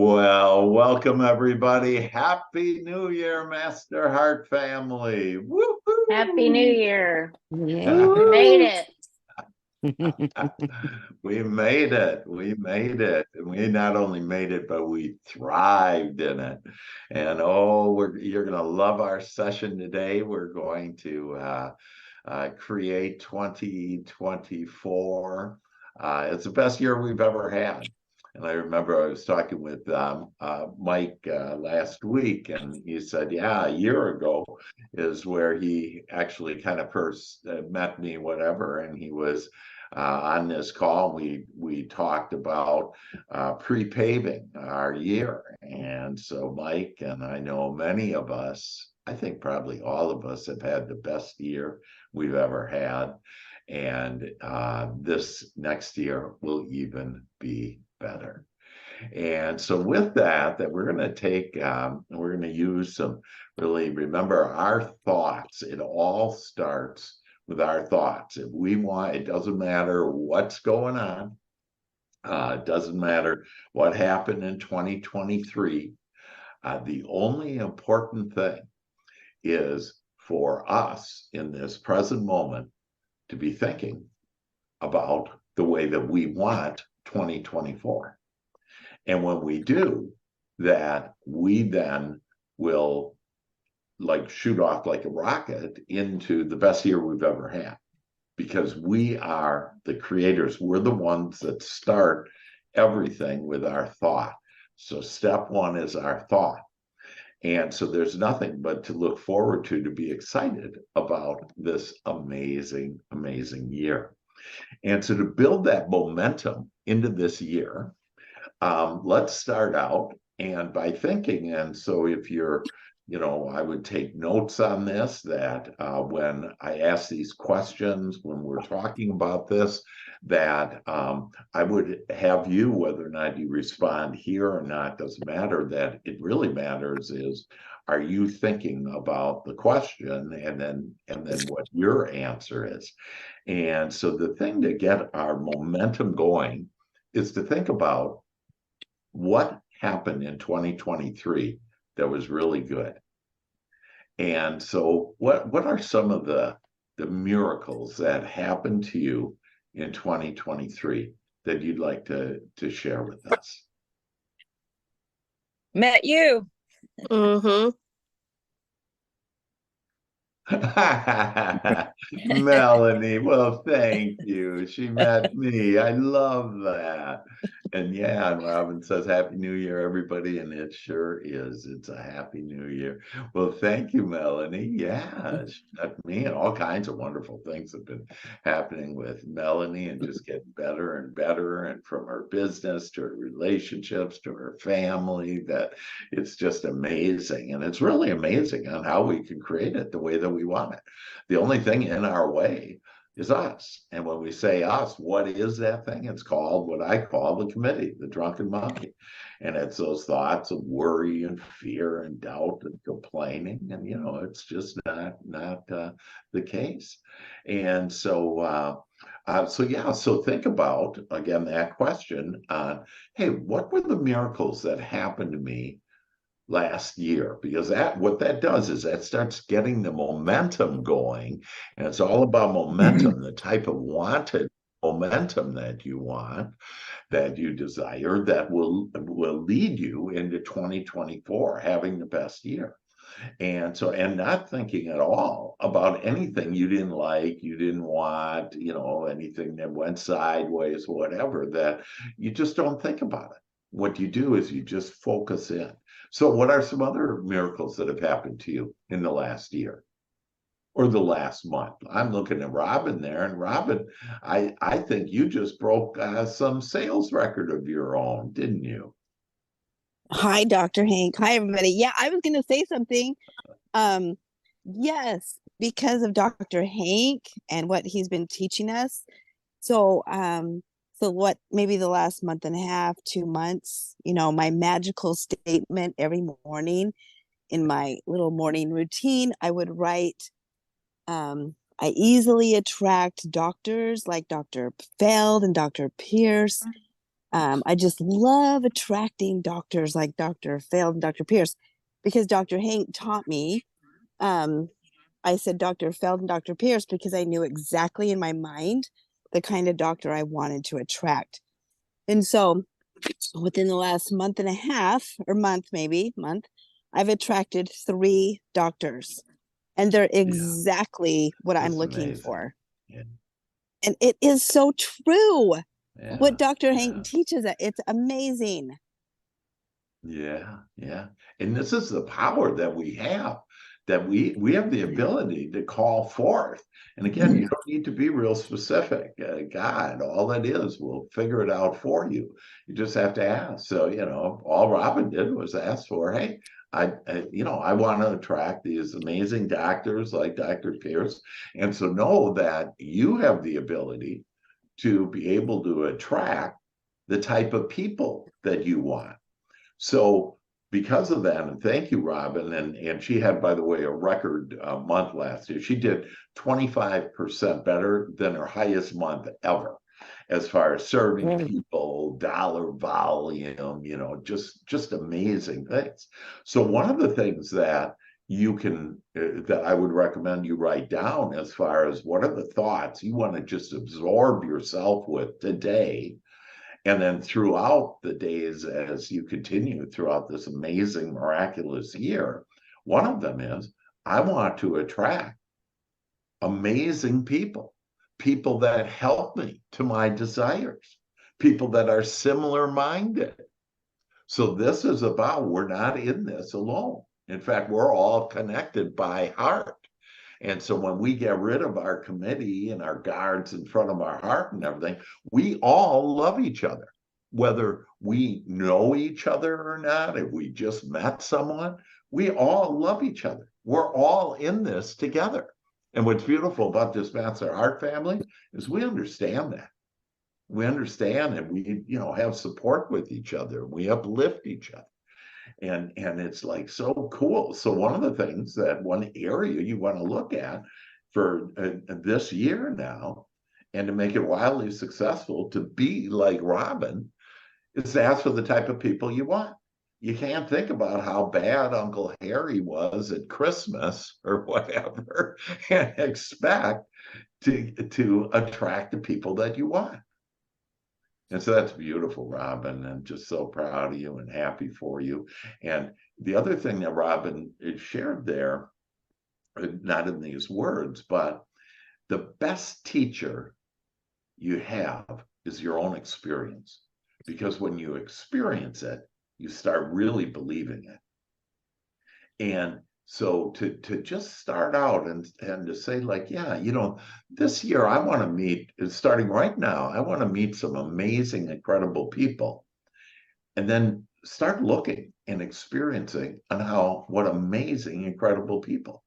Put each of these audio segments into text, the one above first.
Well, welcome everybody. Happy New Year, Master Heart family. Happy New Woo-hoo! Year. Yeah. We made it. We made it. We made it. And we not only made it, but we thrived in it. And you're going to love our session today. We're going to create 2024. It's the best year we've ever had. And I remember I was talking with Mike last week, and he said, yeah, a year ago is where he actually kind of first met me, whatever. And he was on this call. We talked about pre-paving our year. And so Mike and I know many of us, I think probably all of us have had the best year we've ever had. And this next year will even be better. And so with that we're going to take, we're going to use some, really remember our thoughts. It all starts with our thoughts. If we want, it doesn't matter what's going on. It doesn't matter what happened in 2023. The only important thing is for us in this present moment to be thinking about the way that we want 2024. And when we do that, we then will like shoot off like a rocket into the best year we've ever had, because we are the creators. We're the ones that start everything with our thought. So step one is our thought. And so there's nothing but to look forward to be excited about this amazing, amazing year. And so to build that momentum into this year, let's start out and by thinking. And so if you're, I would take notes on this, that when I ask these questions, when we're talking about this, that I would have you, whether or not you respond here or not, doesn't matter. That it really matters is, are you thinking about the question and then what your answer is? And so the thing to get our momentum going is to think about what happened in 2023 that was really good. And so what are some of the miracles that happened to you in 2023 that you'd like to share with us? Met you. Mm-hmm. Melanie, well, thank you. She met me. I love that. And yeah, and Robin says, Happy New Year, everybody. And it sure is. It's a Happy New Year. Well, thank you, Melanie. Yeah, she met me, and all kinds of wonderful things have been happening with Melanie, and just getting better and better. And from her business to her relationships to her family, that it's just amazing. And it's really amazing on how we can create it the way that we want it. The only thing in our way is us. And when we say us, what is that thing? It's called what I call the committee, the drunken monkey. And it's those thoughts of worry and fear and doubt and complaining. And, it's just not the case. And so, so think about, again, that question on, hey, what were the miracles that happened to me last year? Because what that does is that starts getting the momentum going. And it's all about momentum, the type of wanted momentum that you want, that you desire, that will lead you into 2024 having the best year. And so, and not thinking at all about anything you didn't like, you didn't want, anything that went sideways, whatever, that you just don't think about it. What you do is you just focus in. So what are some other miracles that have happened to you in the last year or the last month? I'm looking at Robin there, and Robin, I think you just broke some sales record of your own, didn't you? Hi, Dr. Hank. Hi, everybody. Yeah, I was going to say something. Yes, because of Dr. Hank and what he's been teaching us. So what, maybe the last month and a half, 2 months, my magical statement every morning in my little morning routine, I would write, I easily attract doctors like Dr. Feld and Dr. Pierce I just love attracting doctors like Dr. Feld and Dr. Pierce because Dr. Hank taught me. Um, I said Dr. Feld and Dr. Pierce because I knew exactly in my mind the kind of doctor I wanted to attract. And so within the last month and a half, or month, I've attracted 3 doctors, and they're Yeah, exactly what I'm that's looking amazing. for. Yeah, And it is so true. What yeah, Dr. yeah. Hank teaches, it's amazing. Yeah, yeah. And this is the power that we have, that we have the ability to call forth. And again, you don't need to be real specific. God, all that is, will figure it out for you. You just have to ask. So, all Robin did was ask for, hey, I want to attract these amazing doctors like Dr. Pierce. And so know that you have the ability to be able to attract the type of people that you want. So because of that, and thank you, Robin, and she had, by the way, a record month last year. She did 25% better than her highest month ever, as far as serving people, dollar volume, just amazing things. So one of the things that you can that I would recommend you write down as far as what are the thoughts you want to just absorb yourself with today, and then throughout the days, as you continue throughout this amazing, miraculous year, one of them is I want to attract amazing people, people that help me to my desires, people that are similar minded. So this is about, we're not in this alone. In fact, we're all connected by heart. And so when we get rid of our committee and our guards in front of our heart and everything, we all love each other, whether we know each other or not, if we just met someone, we all love each other. We're all in this together. And what's beautiful about this Master Art family is we understand that. We understand and we, have support with each other. We uplift each other. And it's like so cool. So one of the things, that one area you want to look at for this year now, and to make it wildly successful, to be like Robin, is to ask for the type of people you want. You can't think about how bad Uncle Harry was at Christmas or whatever and expect to attract the people that you want. And so that's beautiful, Robin, and just so proud of you and happy for you. And the other thing that Robin shared there, not in these words, but the best teacher you have is your own experience. Because when you experience it, you start really believing it. And so to just start out and to say, like, yeah, this year I want to meet, starting right now, I want to meet some amazing, incredible people. And then start looking and experiencing on what amazing, incredible people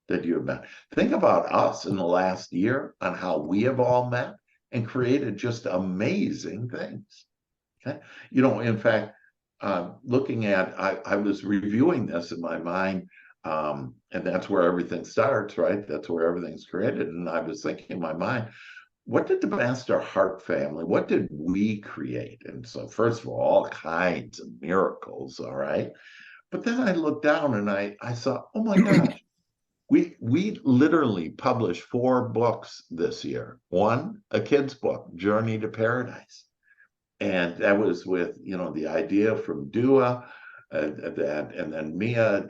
that you have met. Think about us in the last year on how we have all met and created just amazing things. Okay. In fact, looking at, I was reviewing this in my mind, and that's where everything starts, right? That's where everything's created. And I was thinking in my mind, what did the Master Heart family, what did we create? And so, first of all kinds of miracles, all right? But then I looked down and I saw, oh my gosh, we literally published 4 books this year. One, a kid's book, Journey to Paradise. And that was with, the idea from Dua, and then Mia,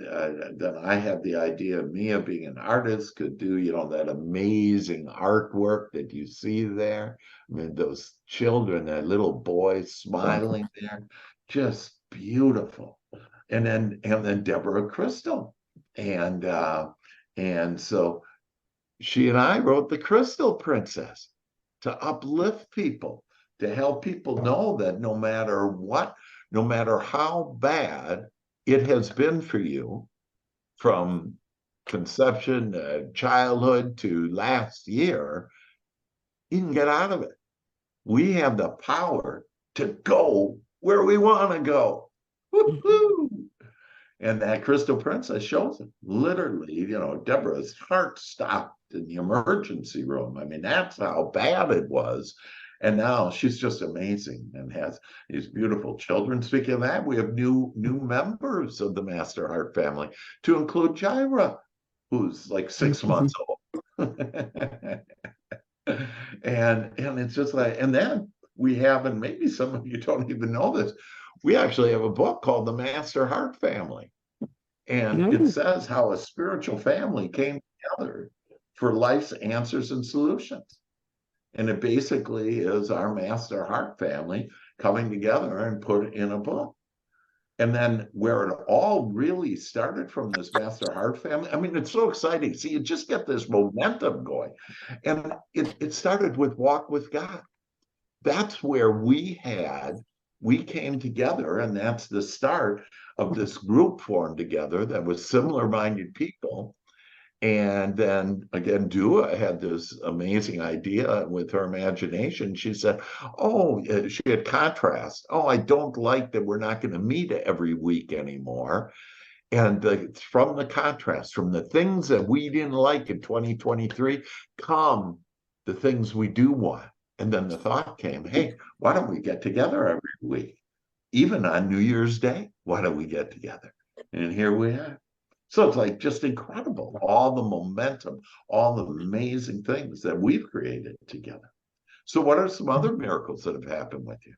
then I had the idea of Mia being an artist could do, that amazing artwork that you see there. I mean, those children, that little boy smiling there, just beautiful. And then Deborah Crystal. And so she and I wrote The Crystal Princess to uplift people, to help people know that no matter what, no matter how bad it has been for you, from conception, childhood to last year, you can get out of it. We have the power to go where we want to go. Woo-hoo! And that Crystal Princess shows it. Literally, Deborah's heart stopped in the emergency room. I mean, that's how bad it was. And now she's just amazing and has these beautiful children. Speaking of that, we have new members of the Master Heart family, to include Jaira, who's like 6 months old. And it's just like, and then we have, and maybe some of you don't even know this, we actually have a book called The Master Heart Family. And it says how a spiritual family came together for life's answers and solutions. And it basically is our Master Heart family coming together and put in a book. And then where it all really started from this Master Heart family, I mean, it's so exciting. See, you just get this momentum going. And it started with Walk with God. That's where we came together, and that's the start of this group formed together that was similar-minded people. And then again, Dua had this amazing idea with her imagination. She said, oh, she had contrast. Oh, I don't like that we're not going to meet every week anymore. And from the contrast, from the things that we didn't like in 2023, come the things we do want. And then the thought came, hey, why don't we get together every week? Even on New Year's Day, why don't we get together? And here we are. So it's like just incredible, all the momentum, all the amazing things that we've created together. So what are some other miracles that have happened with you?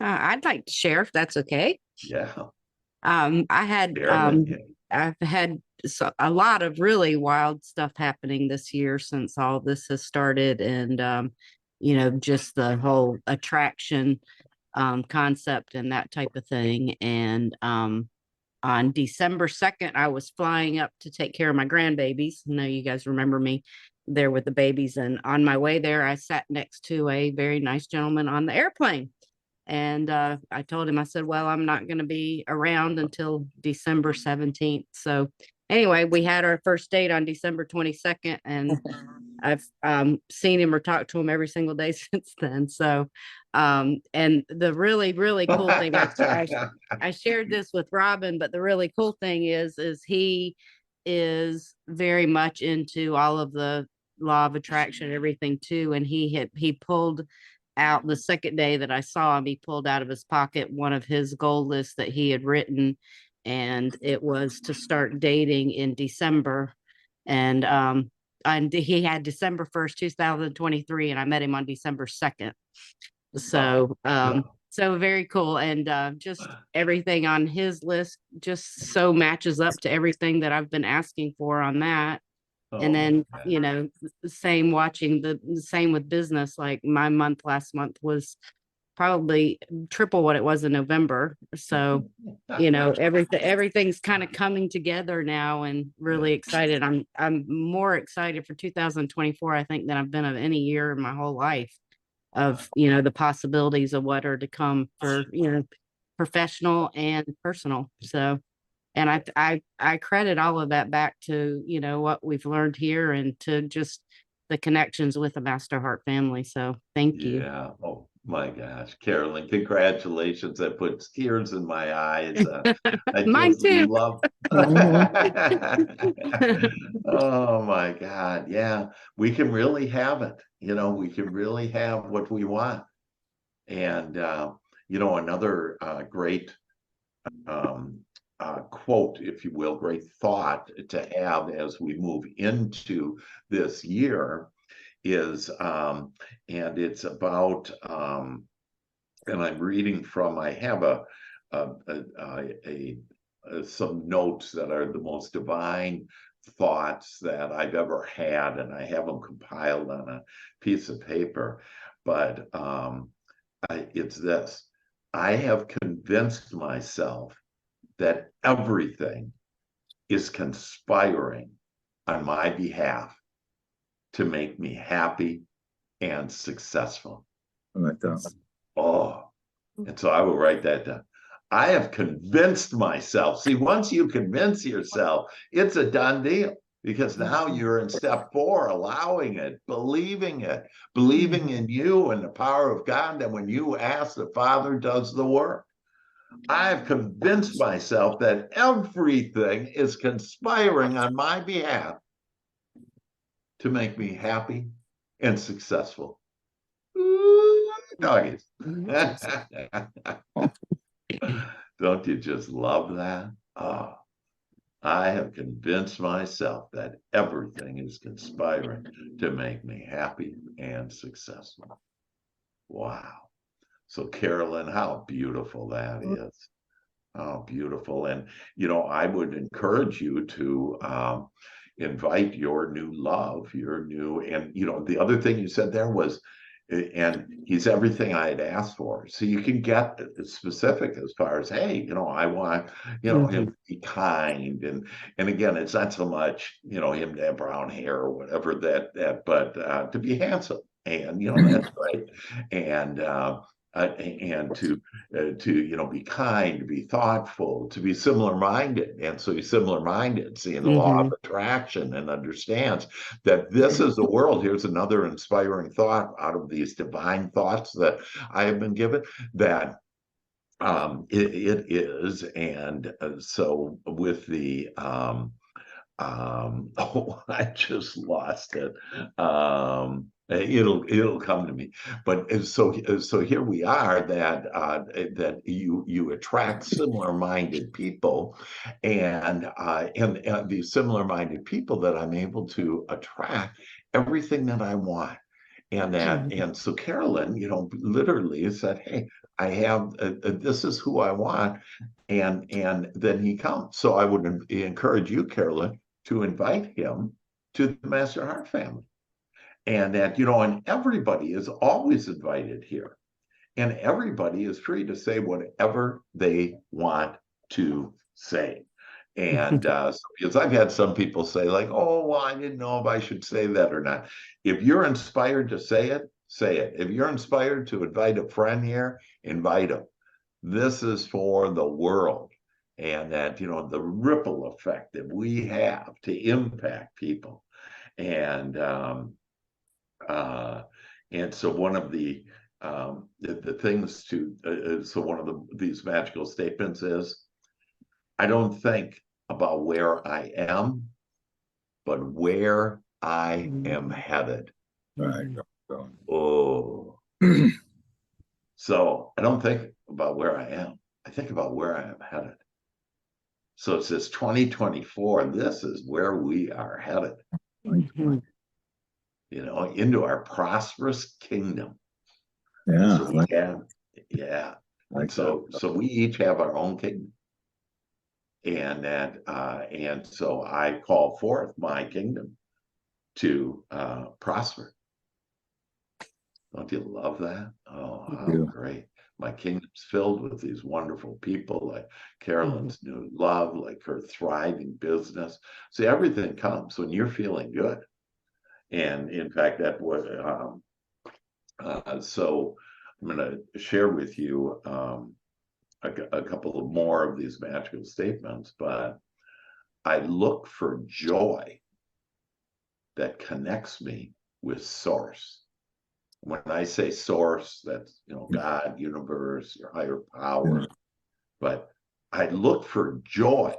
I'd like to share if that's okay. Yeah. I've had a lot of really wild stuff happening this year since all this has started, and just the whole attraction concept and that type of thing. And on December 2nd, I was flying up to take care of my grandbabies. I know you guys remember me there with the babies. And on my way there, I sat next to a very nice gentleman on the airplane. And I told him, I said, well, I'm not going to be around until December 17th. So anyway, we had our first date on December 22nd, and I've seen him or talked to him every single day since then. So, and the really, really cool thing, I shared this with Robin, but the really cool thing is he is very much into all of the law of attraction and everything too. And he pulled out the second day that I saw him, he pulled out of his pocket one of his goal lists that he had written, and it was to start dating in December. And he had December 1st, 2023, and I met him on December 2nd. So, so very cool. And just everything on his list just so matches up to everything that I've been asking for on that. And then, same with business. Like my month last month was probably triple what it was in November. So, everything's kind of coming together now, and really excited. I'm more excited for 2024, I think, than I've been of any year in my whole life, of, the possibilities of what are to come for, professional and personal. So, and I credit all of that back to, what we've learned here, and to just the connections with the Master Heart family. So thank you. Yeah. Oh my gosh, Carolyn, congratulations. That puts tears in my eyes. I Mine just too. love. Oh my God. Yeah. We can really have it. We can really have what we want. And, another great quote, if you will, great thought to have as we move into this year is, and it's about, and I'm reading from, I have some notes that are the most divine thoughts that I've ever had, and I have them compiled on a piece of paper. But it's this: I have convinced myself that everything is conspiring on my behalf to make me happy and successful. I like that. Oh, and so I will write that down. I have convinced myself. See, once you convince yourself, it's a done deal, because now you're in step 4, allowing it, believing in you and the power of God. That when you ask, the Father does the work. I've convinced myself that everything is conspiring on my behalf to make me happy and successful. Ooh, doggies. Yes. Don't you just love that? Oh, I have convinced myself that everything is conspiring to make me happy and successful. Wow. So, Carolyn, how beautiful that is. Oh, beautiful. And, I would encourage you to invite your new love, and, the other thing you said there was, and he's everything I had asked for. So you can get specific as far as, hey, I want, him to be kind. And again, it's not so much, him to have brown hair or whatever but to be handsome. And, that's right. And to be kind, to be thoughtful, to be similar minded. And so he's similar minded, seeing the law of attraction, and understands that this is the world. Here's another inspiring thought out of these divine thoughts that I have been given, that it is. And so with the oh, I just lost it. It'll come to me. But so here we are, that you attract similar-minded people, and these similar-minded people that I'm able to attract everything that I want. And so Carolyn, literally said, hey, I have this is who I want. And then he comes. So I would encourage you, Carolyn, to invite him to the Master Heart family. And and everybody is always invited here. And everybody is free to say whatever they want to say. And because I've had some people say, like, oh, well, I didn't know if I should say that or not. If you're inspired to say it, say it. If you're inspired to invite a friend here, invite him. This is for the world. And that, the ripple effect that we have to impact people. And so one of the things so one of these magical statements is, I don't think about where I am, but where I am headed. Right. Oh. So I don't think about where I am. I think about where I am headed. So it says 2024, this is where we are headed. Into our prosperous kingdom. Yeah. So we have, yeah. And so we each have our own kingdom. And so I call forth my kingdom to prosper. Don't you love that? Oh, how great. My kingdom's filled with these wonderful people, like Carolyn's new love, like her thriving business. See, everything comes when you're feeling good. And in fact, that was so I'm going to share with you a couple of more of these magical statements, but I look for joy that connects me with source. When I say source, that's, God, universe, your higher power. But I look for joy.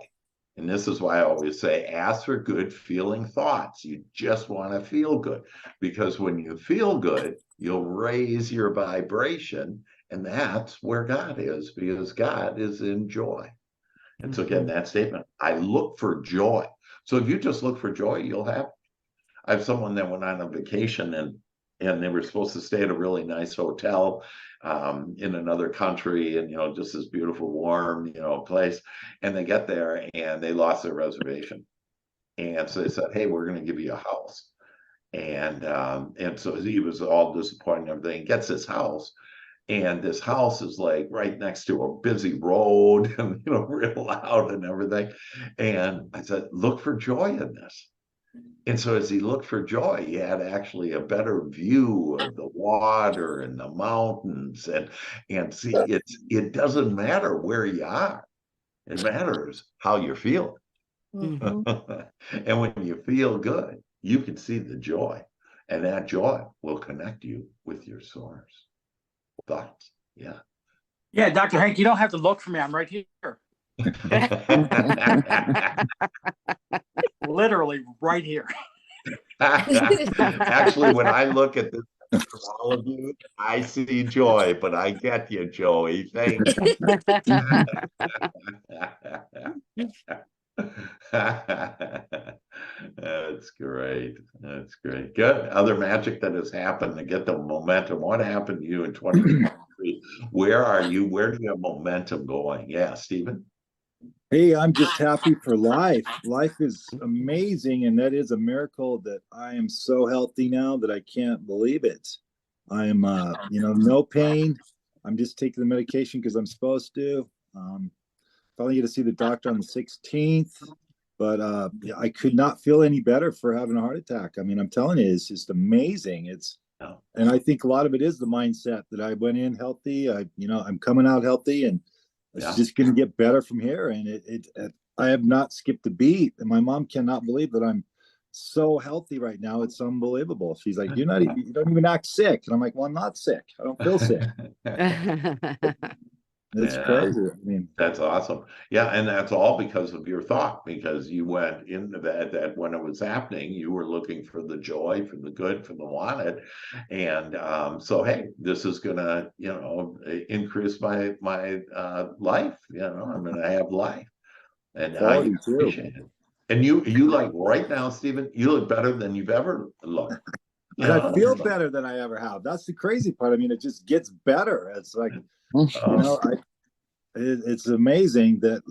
And this is why I always say, ask for good feeling thoughts. You just want to feel good, because when you feel good, you'll raise your vibration. And that's where God is, because God is in joy. And so again, that statement, I look for joy. So if you just look for joy, you'll have. I have someone that went on a vacation, and they were supposed to stay at a really nice hotel in another country, and just this beautiful, warm, place. And they get there and they lost their reservation. And so they said, hey, we're going to give you a house. And so he was all disappointed and everything. He gets this house. And this house is like right next to a busy road and, real loud and everything. And I said, look for joy in this. And so as he looked for joy, he had actually a better view of the water and the mountains. And see, it doesn't matter where you are. It matters how you're feeling. And when you feel good, you can see the joy. And that joy will connect you with your source. Thoughts? Yeah. Yeah, Dr. Hank, you don't have to look for me. I'm right here. Literally right here. Actually, when I look at this from all of you. I see joy, but I get you, Joey. Thank you. That's great. That's great. Good. Other magic that has happened to get the momentum. What happened to you in 2023? Where are you? Where do you have momentum going? Yeah, Stephen. Hey, I'm just happy for life. Life is amazing, and that is a miracle that I am so healthy now that I can't believe it. I'm, no pain. I'm just taking the medication because I'm supposed to. Probably get to see the doctor on the 16th, but yeah, I could not feel any better for having a heart attack. I mean, I'm telling you, it's just amazing. And I think a lot of it is the mindset that I went in healthy. I'm coming out healthy, and it's just going to get better from here. And I have not skipped a beat. And my mom cannot believe that I'm so healthy right now. It's unbelievable. She's like, you don't even act sick. And I'm like, well, I'm not sick. I don't feel sick. It's crazy. I mean, that's awesome. Yeah, and that's all because of your thought, because you went into that when it was happening, you were looking for the joy, for the good, for the wanted. And so hey, this is gonna, increase my life. I'm gonna have life. And I appreciate it. And you like right now, Stephen, you look better than you've ever looked. And I feel better than I ever have. That's the crazy part. I mean, it just gets better. It's like, it's amazing that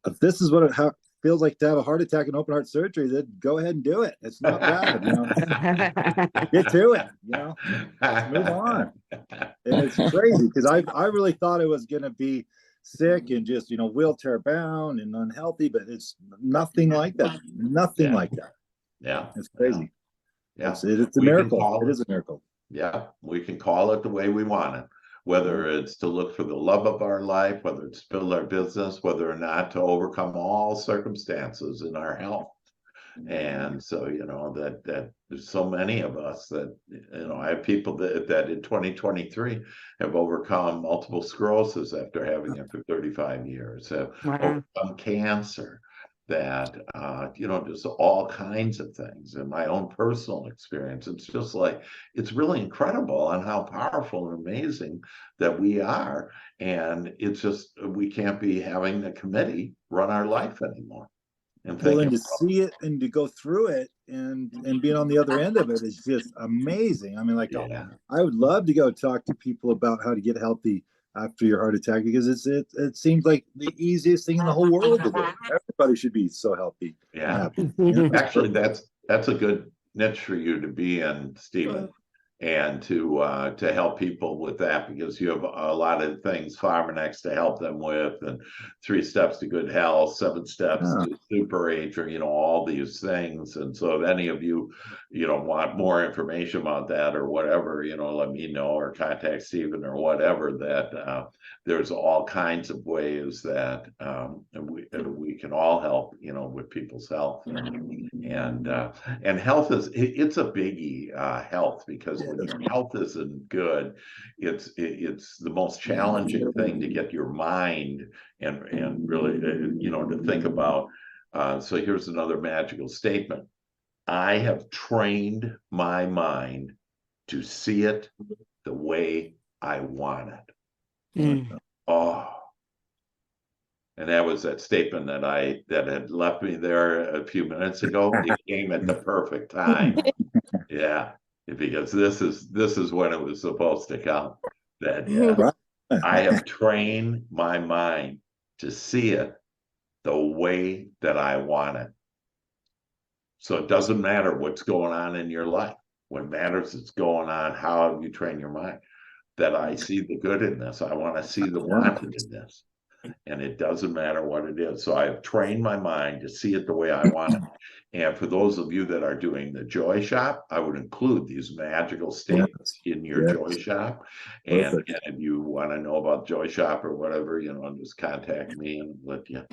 if this is what it feels like to have a heart attack and open heart surgery, then go ahead and do it. It's not bad, Get to it, move on. And it's crazy because I really thought I was going to be sick and just, wheelchair bound and unhealthy, but it's nothing like that. Nothing like that. Yeah. It's crazy. Yeah. It's a miracle. It is a miracle. Yeah. We can call it the way we want it. Whether it's to look for the love of our life, whether it's to build our business, whether or not to overcome all circumstances in our health. And so, that there's so many of us that, I have people that in 2023 have overcome multiple sclerosis after having it for 35 years, have overcome cancer, that, just all kinds of things. In my own personal experience, it's just it's really incredible on how powerful and amazing that we are. And it's just, we can't be having the committee run our life anymore. And to see it and to go through it and being on the other end of it is just amazing. I mean, I would love to go talk to people about how to get healthy after your heart attack, because it seems like the easiest thing in the whole world to do. Everybody should be so healthy. Yeah. And happy. Actually, that's a good niche for you to be in, Stephen, and to help people with that, because you have a lot of things Pharmanex to help them with, and 3 steps to good health, 7 steps to super age, or all these things. And so if any of you want more information about that or whatever, let me know, or contact Stephen or whatever. That there's all kinds of ways that we can all help with people's health. And health it's a biggie, health, because when your health isn't good, it's the most challenging thing to get your mind and really to think about. So here's another magical statement: I have trained my mind to see it the way I want it. Oh. And that was that statement that had left me there a few minutes ago. It came at the perfect time. Yeah, because this is when it was supposed to come. That I have trained my mind to see it the way that I want it. So it doesn't matter what's going on in your life. What matters is going on. How have you trained your mind? That I see the good in this. I want to see the wanted in this. And it doesn't matter what it is. So I have trained my mind to see it the way I want it. And for those of you that are doing the Joy Shop, I would include these magical statements in your Joy Shop. And if you want to know about Joy Shop or whatever, just contact me and let you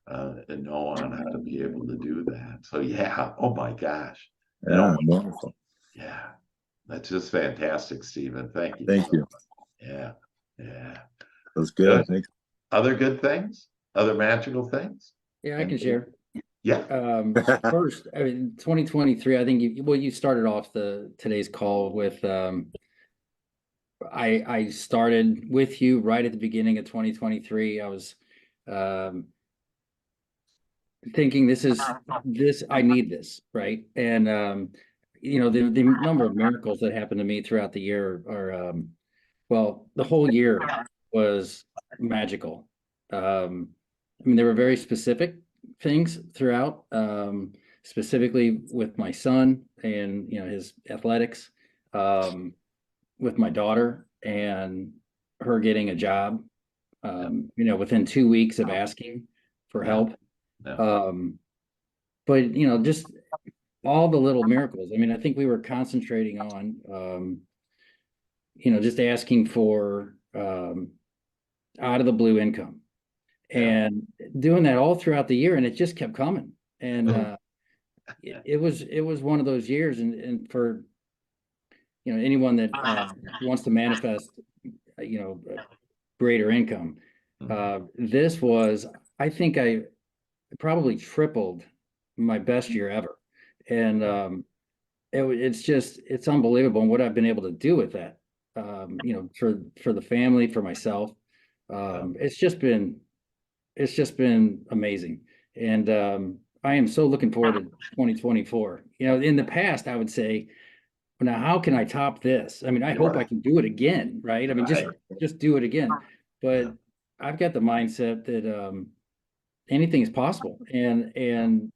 know on how to be able to do that. So yeah, oh my gosh. Wonderful. Yeah, that's just fantastic, Stephen. Thank you. Thank you. Yeah, yeah. That's good. Thanks. Other good things? Other magical things? Yeah, I can share. Yeah. First, I mean, 2023, I think you started off today's call with, I started with you right at the beginning of 2023. I was, thinking I need this, right? And, the number of miracles that happened to me throughout the year are, well, the whole year was magical. I mean, there were very specific things throughout, specifically with my son and, his athletics, with my daughter and her getting a job, within 2 weeks of asking for Yeah. help. Yeah. But, just all the little miracles. I mean, I think we were concentrating on, just asking for, out of the blue income and doing that all throughout the year. And it just kept coming. And, it was one of those years. And for, anyone that, wants to manifest, greater income, this was, I think I probably tripled my best year ever. And, it's unbelievable what I've been able to do with that, for the family, for myself. It's just been amazing. And, I am so looking forward to 2024. In the past, I would say, now, how can I top this? I mean, I hope I can do it again, right? I mean, just do it again. But I've got the mindset that, anything is possible. And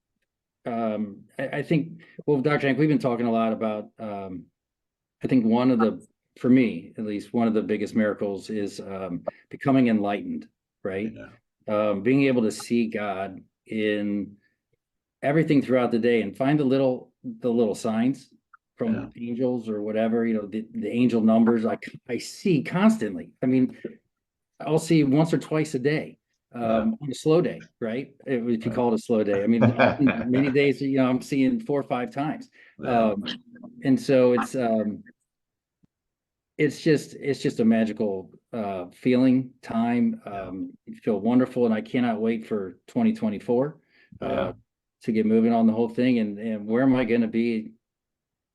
I think, well, Dr. Hank, we've been talking a lot about, I think for me, at least, one of the biggest miracles is, becoming enlightened, right? Being able to see God in everything throughout the day and find the little signs from angels or whatever, the angel numbers I see constantly. I mean, I'll see once or twice a day, on a slow day, right? If you call it a slow day. I mean, many days, I'm seeing 4 or 5 times. And so it's just a magical, feeling time. You feel wonderful, and I cannot wait for 2024, to get moving on the whole thing. And where am I going to be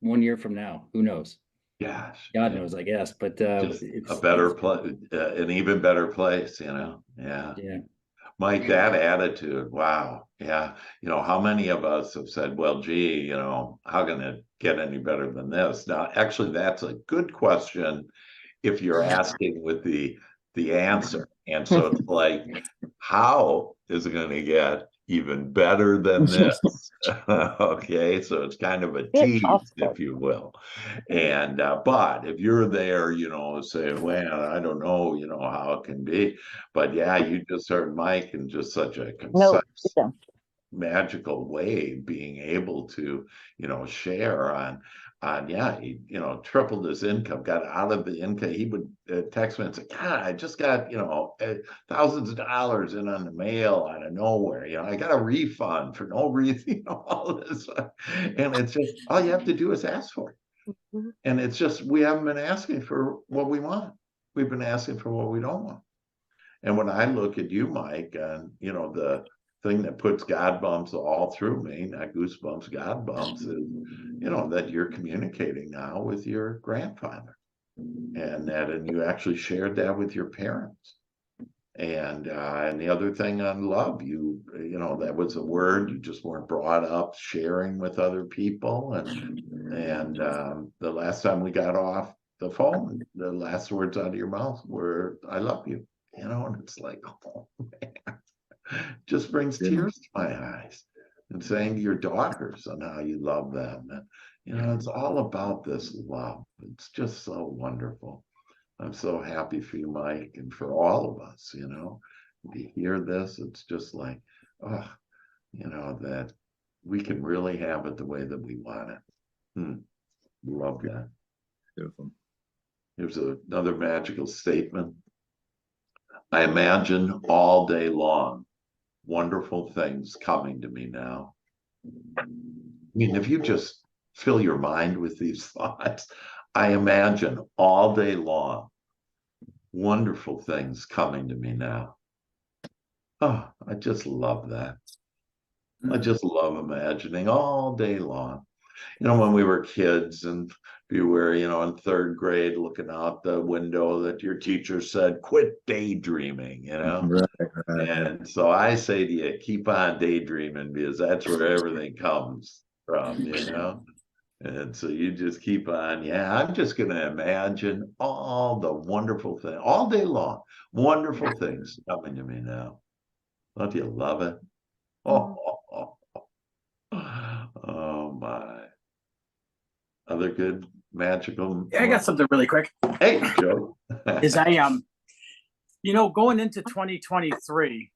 1 year from now? Who knows? Gosh. God knows, I guess. But, just a better place, an even better place, Yeah. Mike, that attitude, wow. Yeah. How many of us have said, well, gee, how can it get any better than this? Now, actually, that's a good question if you're asking with the answer. And so it's like, how is it going to get even better than this? Okay, so it's kind of a tease, if you will. And but if you're there, say, well, I don't know, how it can be. But yeah, you just heard Mike in just such a concise, magical way being able to, share on he, tripled his income, got out of the income. He would text me and say, God, I just got, thousands of dollars in on the mail out of nowhere. I got a refund for no reason, all this. And it's just, all you have to do is ask for it. And it's just, we haven't been asking for what we want. We've been asking for what we don't want. And when I look at you, Mike, and, the thing that puts God bumps all through me, not goosebumps, God bumps, is, that you're communicating now with your grandfather, and you actually shared that with your parents. And the other thing on love, that was a word you just weren't brought up sharing with other people. And the last time we got off the phone, the last words out of your mouth were, I love you, and it's like, oh man, just brings tears to my eyes. And saying to your daughters on how you love them. And, it's all about this love. It's just so wonderful. I'm so happy for you, Mike, and for all of us, If you hear this, it's just like, oh, that we can really have it the way that we want it. Love that. Beautiful. Here's another magical statement. I imagine all day long wonderful things coming to me now. I mean, if you just fill your mind with these thoughts, I imagine all day long wonderful things coming to me now. Oh, I just love that. I just love imagining all day long. You know, when we were kids and you were, you know, in third grade looking out the window that your teacher said, quit daydreaming, you know? Right. And so I say to you, keep on daydreaming because that's where everything comes from, you know? And so you just keep on. Yeah, I'm just going to imagine all the wonderful things all day long. Wonderful things coming to me now. Don't you love it? Oh, oh my. Other good magical. I got something really quick. Hey, Joe. Is going into 2023,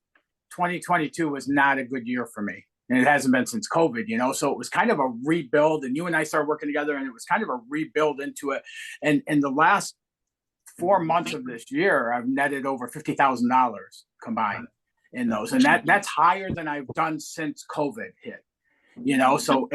2022 was not a good year for me. And it hasn't been since COVID, so it was kind of a rebuild. And you and I started working together, and it was kind of a rebuild into it. And in the last 4 months of this year, I've netted over $50,000 combined in those. And that's higher than I've done since COVID hit. So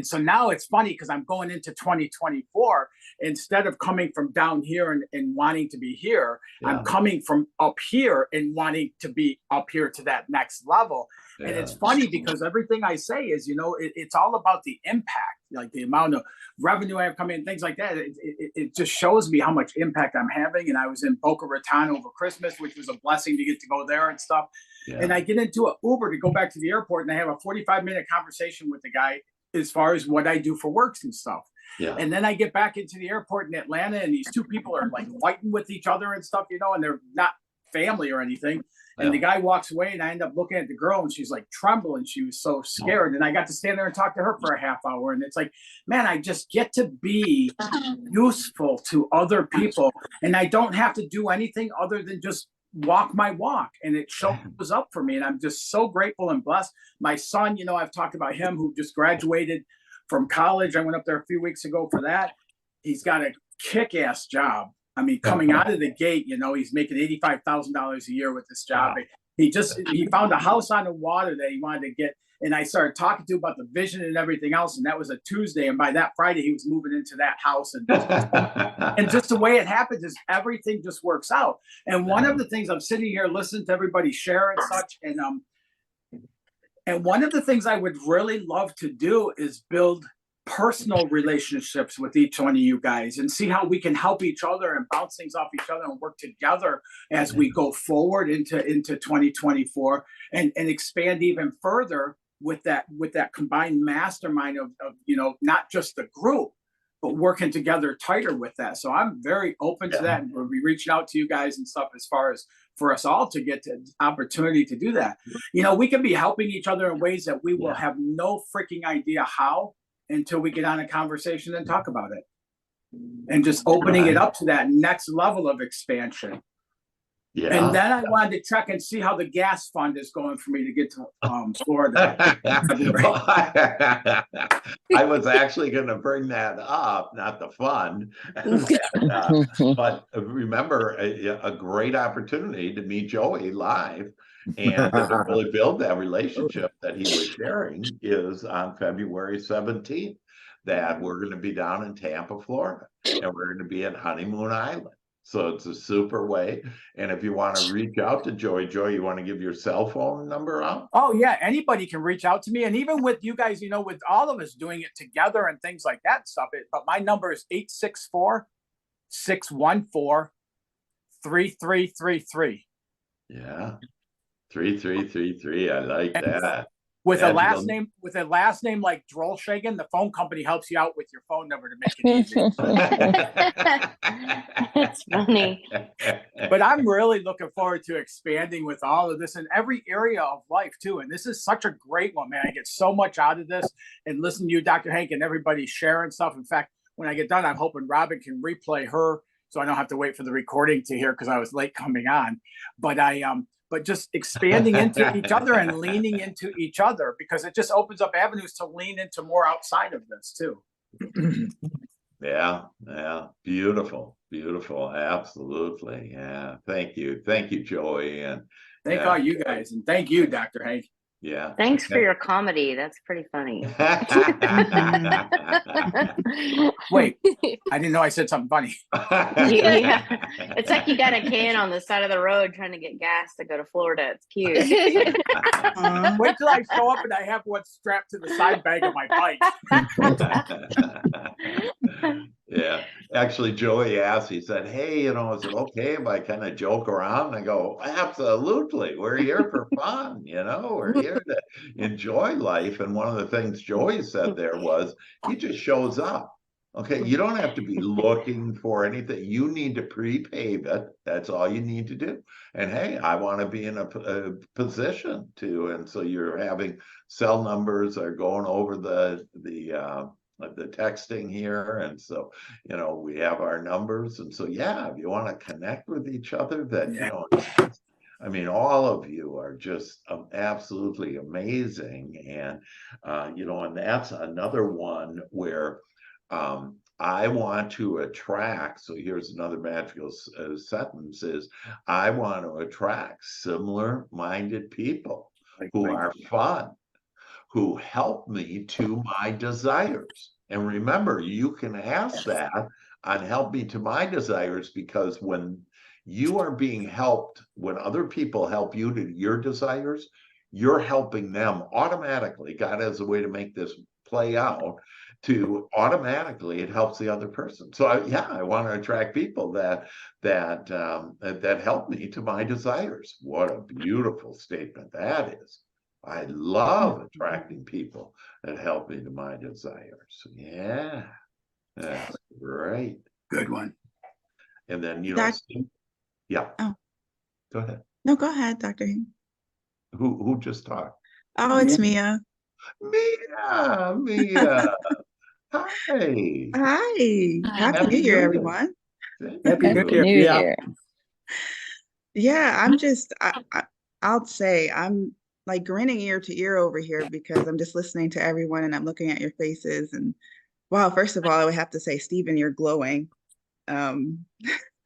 so now it's funny because I'm going into 2024, instead of coming from down here and wanting to be here, I'm coming from up here and wanting to be up here to that next level. And it's funny because everything I say is, it's all about the impact, like the amount of revenue I have coming in, things like that. It just shows me how much impact I'm having. And I was in Boca Raton over Christmas, which was a blessing to get to go there and stuff. Yeah. And I get into an Uber to go back to the airport, and I have a 45-minute conversation with the guy as far as what I do for works and stuff. Yeah. And then I get back into the airport in Atlanta, and these two people are like fighting with each other and stuff, and they're not family or anything. And the guy walks away, and I end up looking at the girl, and she's like trembling. She was so scared. And I got to stand there and talk to her for a half hour. And it's like, man, I just get to be useful to other people. And I don't have to do anything other than just walk my walk, and it shows up for me, and I'm just so grateful and blessed. My son, I've talked about him, who just graduated from college. I went up there a few weeks ago for that. He's got a kick-ass job. I mean, coming out of the gate, he's making $85,000 a year with this job. He found a house on the water that he wanted to get, and I started talking to him about the vision and everything else, and that was a Tuesday, and by that Friday he was moving into that house, and and just the way it happens is everything just works out. And one of the things, I'm sitting here listening to everybody share and such, and one of the things I would really love to do is build personal relationships with each one of you guys and see how we can help each other and bounce things off each other and work together as we go forward into 2024 and expand even further with that combined mastermind of not just the group, but working together tighter with that. So I'm very open to that, and we'll be reaching out to you guys and stuff as far as for us all to get the opportunity to do that. We can be helping each other in ways that we will have no freaking idea how until we get on a conversation and talk about it, and just opening it up to that next level of expansion. Yeah. And then I wanted to check and see how the gas fund is going for me to get to Florida. I was actually going to bring that up, not the fund. But remember, a great opportunity to meet Joey live and to really build that relationship that he was sharing is on February 17th, that we're going to be down in Tampa, Florida, and we're going to be at Honeymoon Island. So it's a super way. And if you want to reach out to Joey, you want to give your cell phone number out? Oh, yeah. Anybody can reach out to me. And even with you guys, with all of us doing it together and things like that stuff. But my number is 864-614-3333. Yeah. 3333. I like that. With a last name like Drollshagen, the phone company helps you out with your phone number to make it easy. That's funny. But I'm really looking forward to expanding with all of this in every area of life too. And this is such a great one, man. I get so much out of this, and listening to you, Dr. Hank, and everybody sharing stuff. In fact, when I get done, I'm hoping Robin can replay her so I don't have to wait for the recording to hear because I was late coming on. But just expanding into each other and leaning into each other, because it just opens up avenues to lean into more outside of this too. Yeah. Beautiful. Absolutely. Yeah. Thank you, Joey. And thank all you guys. And thank you, Dr. Hank. Yeah. Thanks for your comedy. That's pretty funny. Wait, I didn't know I said something funny. Yeah. It's like you got a can on the side of the road trying to get gas to go to Florida. It's cute. Wait till I show up and I have one strapped to the side bag of my bike. Yeah, actually, Joey asked, he said, hey, you know, is it okay if I kind of joke around? I go, absolutely. We're here for fun, you know, we're here to enjoy life. And one of the things Joey said there was, he just shows up. Okay, you don't have to be looking for anything. You need to pre-pave it. That's all you need to do. And hey, I want to be in a position to. And so you're having cell numbers are going over the texting here, and so you know we have our numbers, and so yeah, if you want to connect with each other, that you know, I mean, all of you are just absolutely amazing, and you know, and that's another one where I want to attract. So here's another magical sentence: is I want to attract similar-minded people who are fun, who help me to my desires. And remember, you can ask that on help me to my desires, because when you are being helped, when other people help you to your desires, you're helping them automatically. God has a way to make this play out to automatically it helps the other person. So I want to attract people that help me to my desires. What a beautiful statement that is. I love attracting people that help me to my desires. Yeah, that's great. Good one. And then, you know, yeah. Oh. Go ahead. No, go ahead, Dr. Hing. Who just talked? Oh, it's Mia. Mia. Hi. Hi. Happy New Year, everyone. Happy New Year. New Year. Yeah, I'm just, I'll say, I'm like grinning ear to ear over here because I'm just listening to everyone and I'm looking at your faces. And wow, first of all, I would have to say, Stephen, you're glowing. And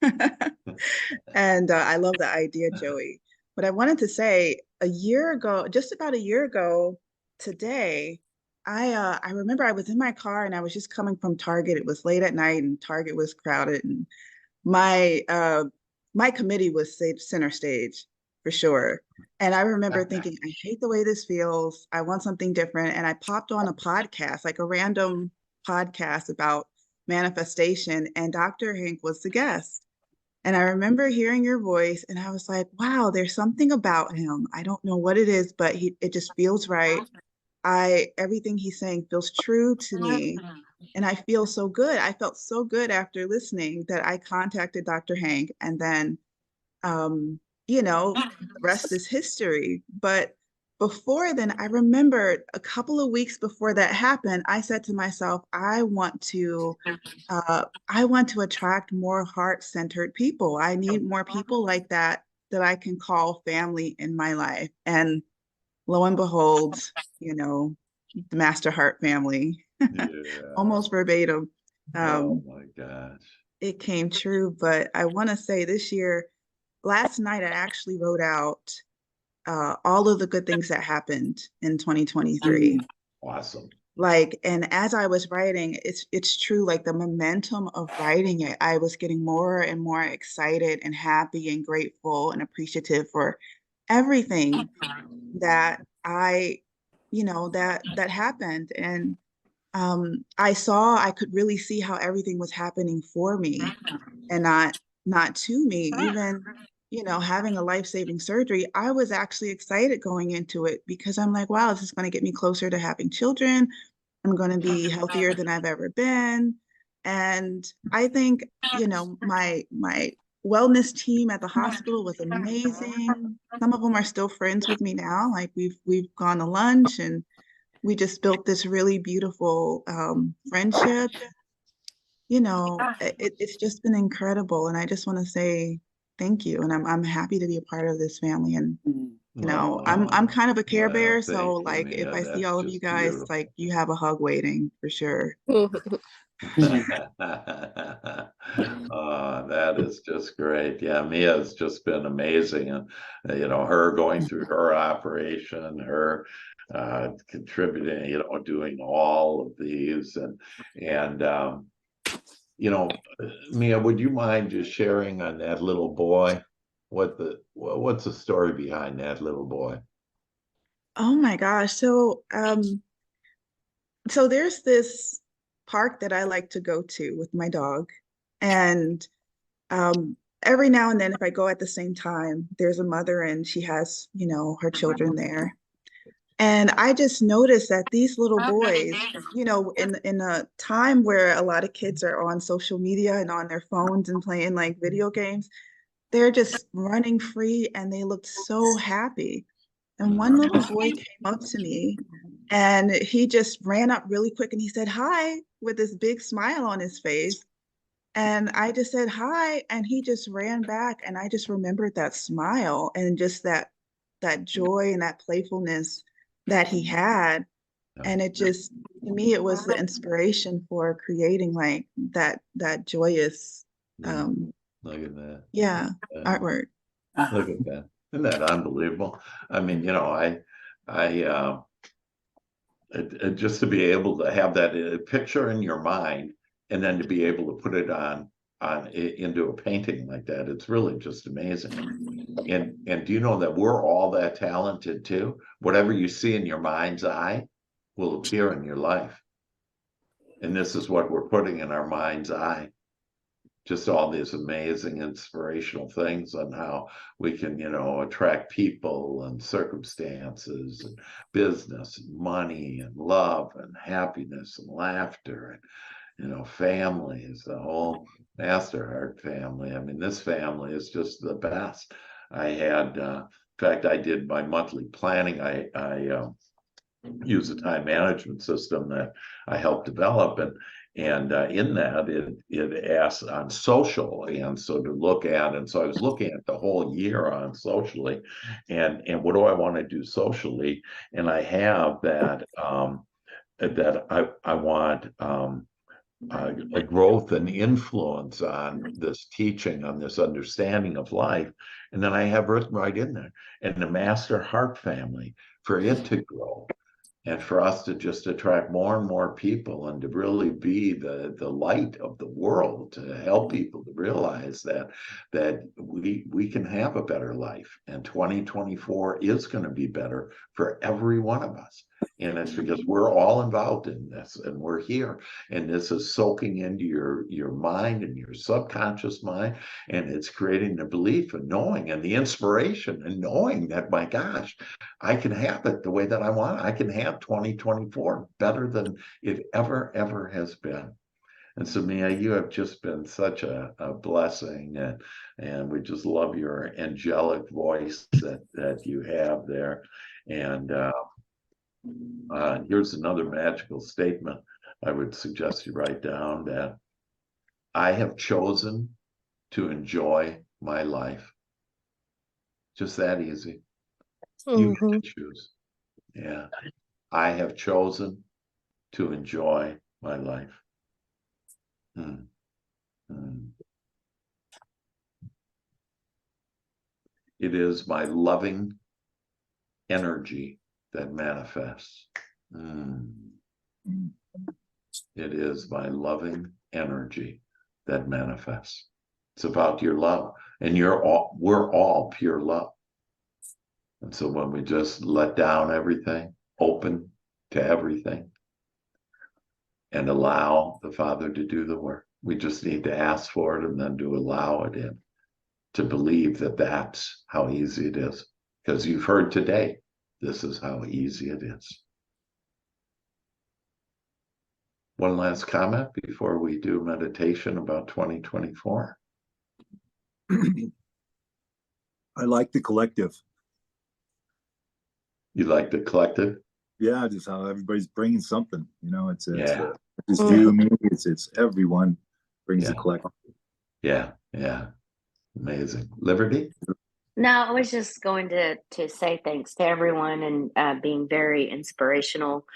I love the idea, Joey. But I wanted to say a year ago, just about a year ago today, I remember I was in my car and I was just coming from Target. It was late at night and Target was crowded, and my committee was center stage for sure. And I remember thinking, I hate the way this feels. I want something different. And I popped on a podcast, like a random podcast about manifestation, and Dr. Hank was the guest. And I remember hearing your voice and I was like, wow, there's something about him. I don't know what it is, but it just feels right. Everything he's saying feels true to me. And I feel so good. I felt so good after listening that I contacted Dr. Hank, and then, you know, the rest is history. But before then, I remember a couple of weeks before that happened, I said to myself, I want to attract more heart-centered people. I need more people like that I can call family in my life. And lo and behold, you know, the Master Heart family, Yeah. almost verbatim. Oh my gosh. It came true. But I want to say this year, last night, I actually wrote out all of the good things that happened in 2023. Awesome. Like, and as I was writing, it's true, like the momentum of writing it, I was getting more and more excited and happy and grateful and appreciative for everything that that happened. And I could really see how everything was happening for me and not to me. Even, you know, having a life-saving surgery, I was actually excited going into it because I'm like, wow, this is going to get me closer to having children. I'm going to be healthier than I've ever been. And I think, you know, my wellness team at the hospital was amazing. Some of them are still friends with me now. Like we've gone to lunch and we just built this really beautiful friendship. You know, it's just been incredible. And I just want to say thank you. And I'm happy to be a part of this family. And you know, I'm kind of a Care Bear, so like if I see all of you guys, like you have a hug waiting for sure. That is just great. Yeah, Mia's just been amazing. And, her going through her operation, her contributing, doing all of these. And Mia, would you mind just sharing on that little boy? What's the story behind that little boy? Oh my gosh. So there's this park that I like to go to with my dog. And every now and then, if I go at the same time, there's a mother and she has, her children there. And I just noticed that these little boys, in a time where a lot of kids are on social media and on their phones and playing like video games, they're just running free and they looked so happy. And one little boy came up to me and he just ran up really quick and he said, "Hi," with this big smile on his face. And I just said, "Hi." And he just ran back. And I just remembered that smile and just that joy and that playfulness that he had. And it just, to me, it was the inspiration for creating like that joyous, Look at that. yeah, artwork. Look at that. Isn't that unbelievable? I mean, just to be able to have that picture in your mind and then to be able to put it into a painting like that, it's really just amazing. And do you know that we're all that talented too? Whatever you see in your mind's eye will appear in your life. And this is what we're putting in our mind's eye. Just all these amazing inspirational things on how we can, attract people and circumstances and business and money and love and happiness and laughter and, families, the whole Masterheart family. I mean, this family is just the best. I had, in fact, I did my monthly planning. I use a time management system that I helped develop, and in that it asks on social, and so to look at, and so I was looking at the whole year on socially, and what do I want to do socially, and I have that that I want a growth and influence on this teaching, on this understanding of life, and then I have written right in there, and the Master Heart family, for it to grow and for us to just attract more and more people and to really be the light of the world, to help people to realize that we can have a better life, and 2024 is going to be better for every one of us. And it's because we're all involved in this, and we're here, and this is soaking into your mind and your subconscious mind, and it's creating the belief and knowing and the inspiration and knowing that, my gosh, I can have it the way that I want. I can have 2024 better than it ever has been. And so, Mia, you have just been such a blessing, and we just love your angelic voice that you have there. And here's another magical statement I would suggest you write down: that I have chosen to enjoy my life. Just that easy. You get to choose. Yeah. I have chosen to enjoy my life. It is my loving energy that manifests. It is my loving energy that manifests. It's about your love, and we're all pure love. And so when we just let down everything, open to everything, and allow the Father to do the work, we just need to ask for it and then to allow it in, to believe that that's how easy it is. Because you've heard today, this is how easy it is. One last comment before we do meditation about 2024. I like the collective. You like the collective? Yeah, just how everybody's bringing something. It's Yeah. you, me. It's everyone brings the collective. Yeah. Amazing. Liberty? No, I was just going to say thanks to everyone and being very inspirational.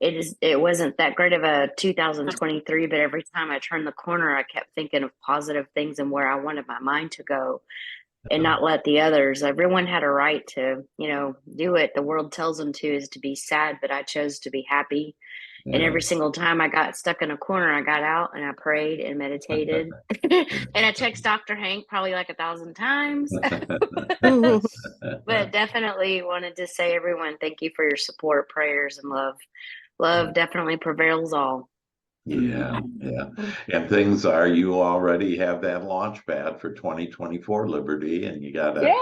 it wasn't that great of a 2023, but every time I turned the corner, I kept thinking of positive things and where I wanted my mind to go and not let the others. Everyone had a right to, do it. The world tells them to is to be sad, but I chose to be happy. And every Yes. single time I got stuck in a corner, I got out and I prayed and meditated. And I text Dr. Hank probably like 1,000 times. But definitely wanted to say, everyone, thank you for your support, prayers, and love. Love definitely prevails all. Yeah, yeah. And things are, you already have that launch pad for 2024 Liberty, and you got a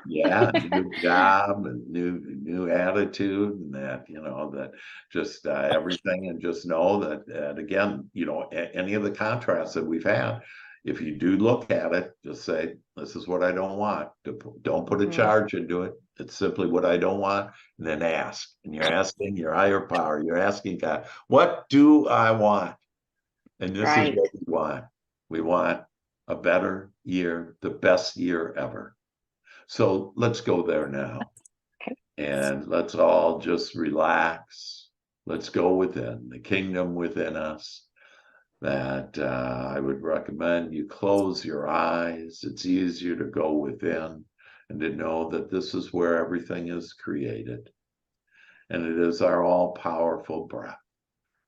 new job and new attitude, and that, that just everything, and just know that again, any of the contrasts that we've had, if you do look at it, just say, this is what I don't want. Don't put a charge into it. It's simply what I don't want. And then ask. And you're asking your higher power, you're asking God, what do I want? And this is what we want. We want a better year, the best year ever. So let's go there now. And let's all just relax. Let's go within the kingdom within us. That I would recommend you close your eyes. It's easier to go within and to know that this is where everything is created. And it is our all-powerful breath.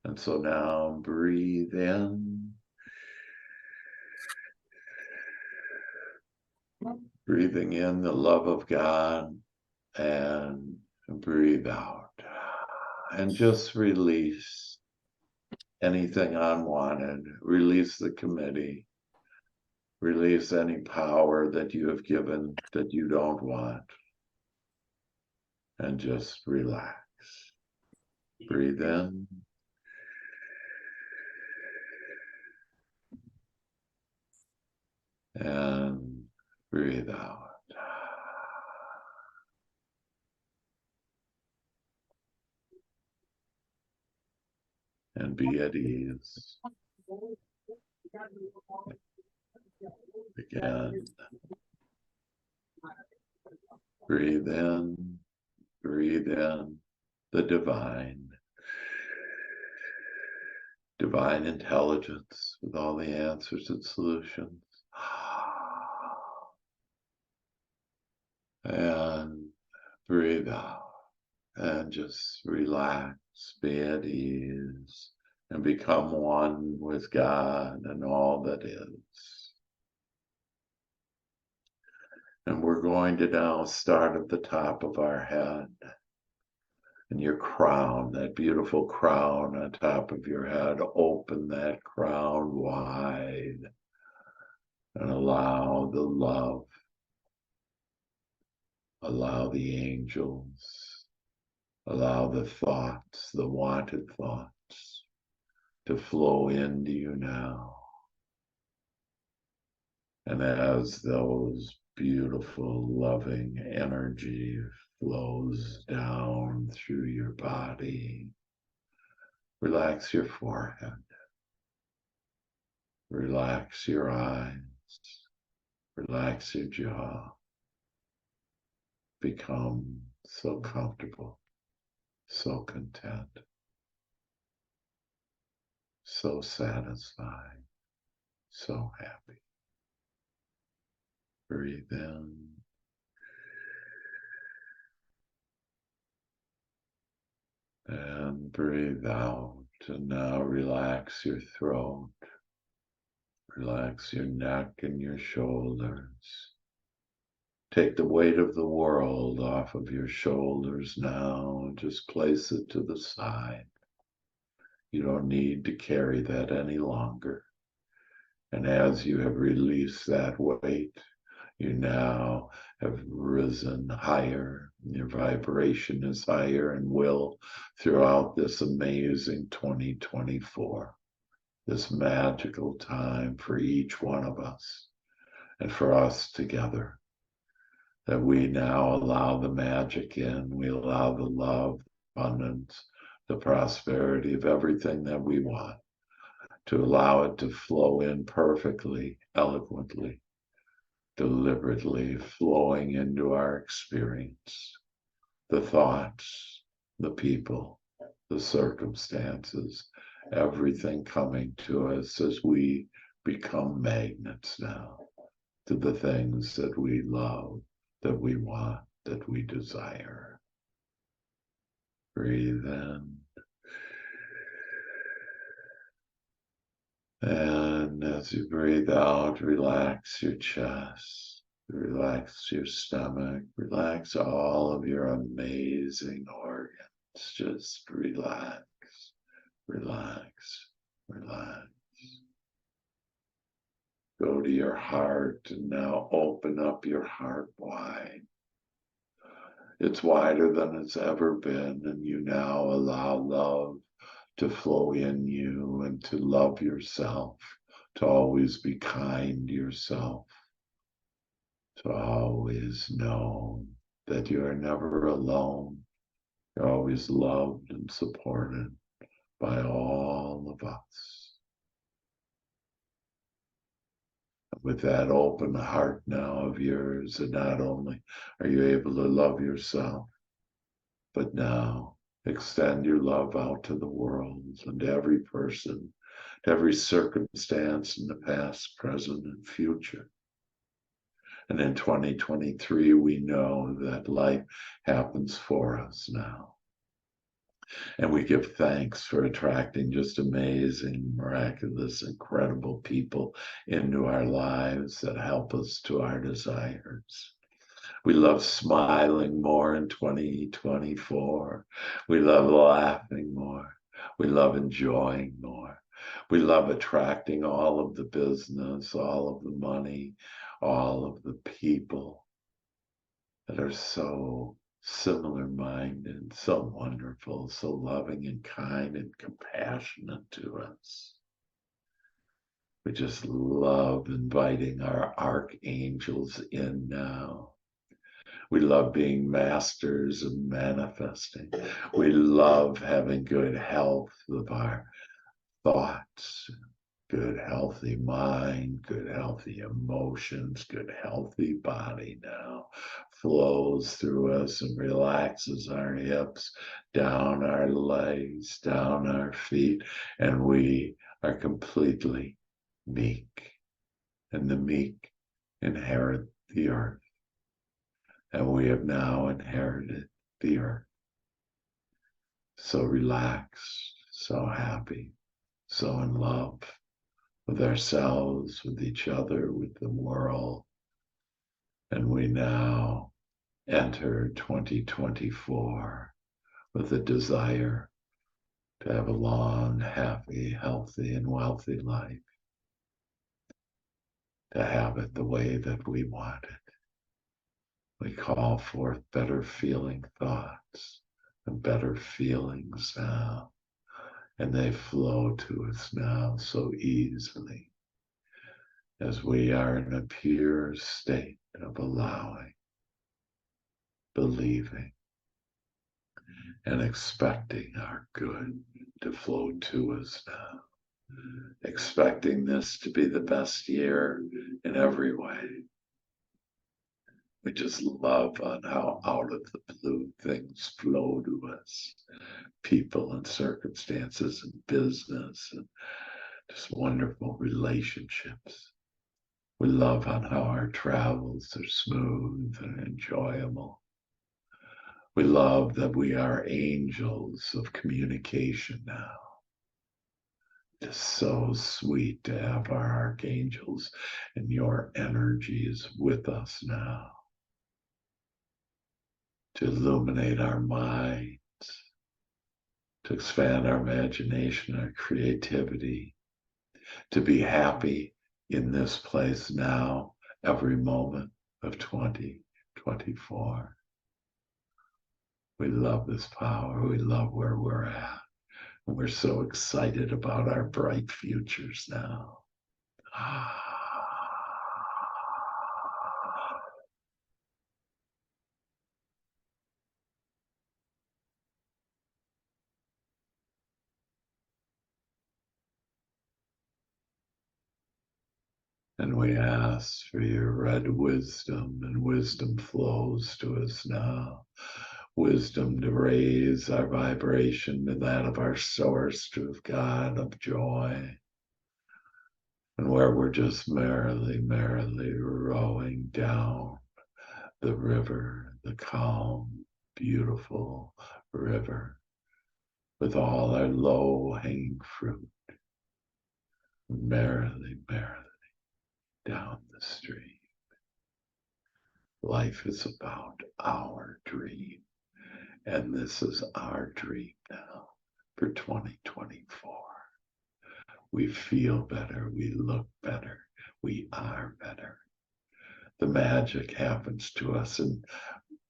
And so now breathe in. Breathing in the love of God, and breathe out. And just release anything unwanted. Release the committee. Release any power that you have given that you don't want. And just relax. Breathe in. And breathe out. And be at ease. Again. Breathe in the divine intelligence with all the answers and solutions. And breathe out and just relax, be at ease, and become one with God and all that is. And we're going to now start at the top of our head. And your crown, that beautiful crown on top of your head, open that crown wide and allow the love, allow the angels, allow the thoughts, the wanted thoughts to flow into you now. And as those beautiful, loving energy flows down through your body, relax your forehead, relax your eyes, relax your jaw, become so comfortable, so content, so satisfied, so happy. Breathe in. And breathe out. And now relax your throat. Relax your neck and your shoulders. Take the weight of the world off of your shoulders now and just place it to the side. You don't need to carry that any longer. And as you have released that weight, you now have risen higher. Your vibration is higher and will throughout this amazing 2024, this magical time for each one of us and for us together, that we now allow the magic in, we allow the love, abundance, the prosperity of everything that we want, to allow it to flow in perfectly, eloquently, deliberately, flowing into our experience, the thoughts, the people, the circumstances, everything coming to us as we become magnets now to the things that we love, that we want, that we desire. Breathe in. And as you breathe out, relax your chest, relax your stomach, relax all of your amazing organs. Just relax, relax, relax. Go to your heart and now open up your heart wide. It's wider than it's ever been, and you now allow love to flow in you and to love yourself, to always be kind to yourself, to always know that you are never alone. You're always loved and supported by all of us. With that open heart now of yours, and not only are you able to love yourself, but now extend your love out to the world and to every person, to every circumstance in the past, present, and future. And in 2023, we know that life happens for us now. And we give thanks for attracting just amazing, miraculous, incredible people into our lives that help us to our desires. We love smiling more in 2024. We love laughing more. We love enjoying more. We love attracting all of the business, all of the money, all of the people that are so similar-minded, so wonderful, so loving and kind and compassionate to us. We just love inviting our archangels in now. We love being masters of manifesting. We love having good health of our thoughts, good healthy mind, good healthy emotions, good healthy body now flows through us and relaxes our hips, down our legs, down our feet, and we are completely meek. And the meek inherit the earth. And we have now inherited the earth. So relaxed, so happy, so in love with ourselves, with each other, with the world. And we now enter 2024 with a desire to have a long, happy, healthy, and wealthy life. To have it the way that we want it. We call forth better feeling thoughts and better feelings now, and they flow to us now so easily as we are in a pure state of allowing, believing, and expecting our good to flow to us now. Expecting this to be the best year in every way. We just love on how out of the blue things flow to us. People and circumstances and business and just wonderful relationships. We love on how our travels are smooth and enjoyable. We love that we are angels of communication now. It's so sweet to have our archangels and your energies with us now. To illuminate our minds, to expand our imagination, our creativity, to be happy in this place now, every moment of 2024. We love this power. We love where we're at. And we're so excited about our bright futures now. And we ask for your red wisdom, and wisdom flows to us now. wisdom to raise our vibration to that of our source, truth, God of joy. And where we're just merrily rowing down the river, the calm, beautiful river, with all our low-hanging fruit, merrily down the stream. Life is about our dream, and this is our dream now for 2024. We feel better, we look better, we are better. The magic happens to us in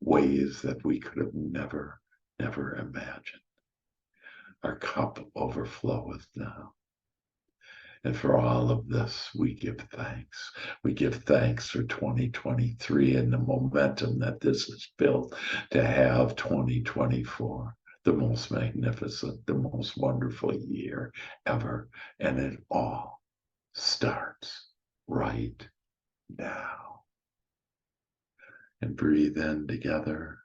ways that we could have never imagined. Our cup overfloweth now. And for all of this, we give thanks. We give thanks for 2023 and the momentum that this has built to have 2024, the most magnificent, the most wonderful year ever. And it all starts right now. And breathe in together.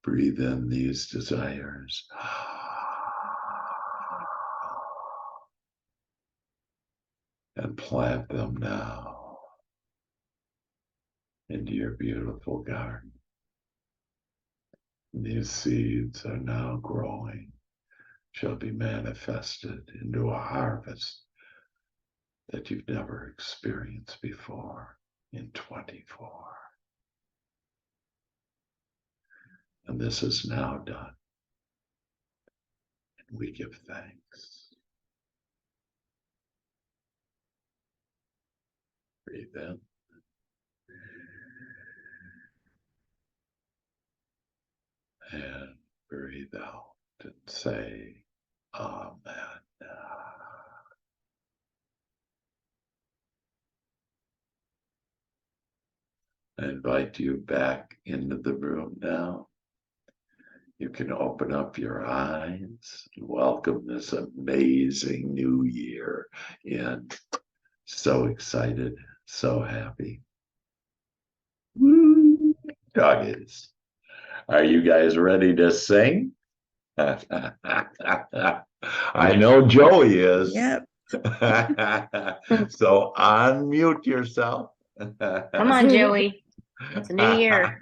Breathe in these desires. And plant them now into your beautiful garden. These seeds are now growing, shall be manifested into a harvest that you've never experienced before in 24. And this is now done. And we give thanks. Breathe in. And breathe out and say, Amen. I invite you back into the room now. You can open up your eyes and welcome this amazing new year in. So excited, so happy. Woo! Doggies. Are you guys ready to sing? I know Joey is. Yep. So unmute yourself. Come on, Joey. It's a new year.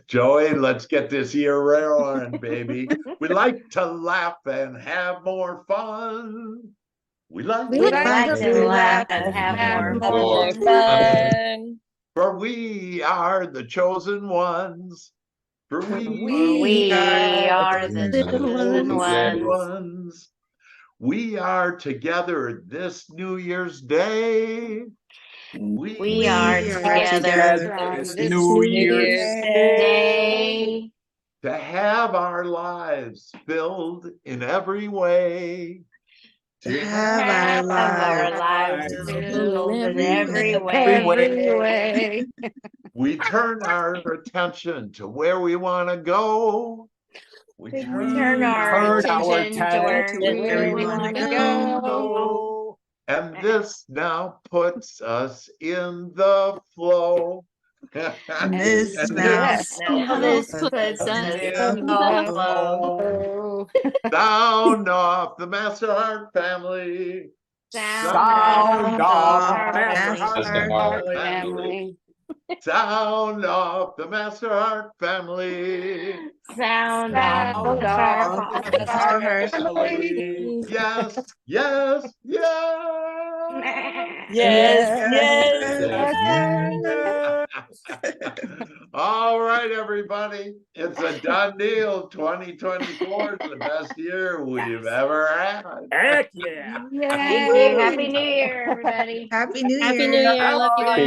Joey, let's get this year rolling, baby. We like to laugh and have more fun. We like We like to laugh and have more fun. For we are the chosen ones. For We are the chosen ones. We are together this New Year's Day. We are together This this New New Year's Year's Day. to have our lives filled in every way. To have our lives filled in every Every way. We turn our attention to where we want to go. We Turn our attention to where we want to go. And this now puts us in the flow. And this now This puts us in the flow. Sound off the Master Heart family. Sound off Master Heart family. Sound off the Master Heart family. Sound Sound off off Master Heart family. Yes, yes, yes. All right, everybody. It's a done deal. 2024 is the best year we've ever had. Heck yeah. Thank you. Happy New Year, everybody. Happy New Year. Happy New Year. Love you guys.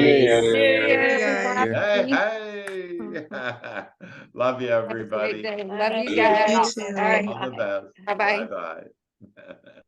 Hey, hey. Love you, everybody. Love you You guys. too. All right. All the best. Bye-bye. Bye-bye.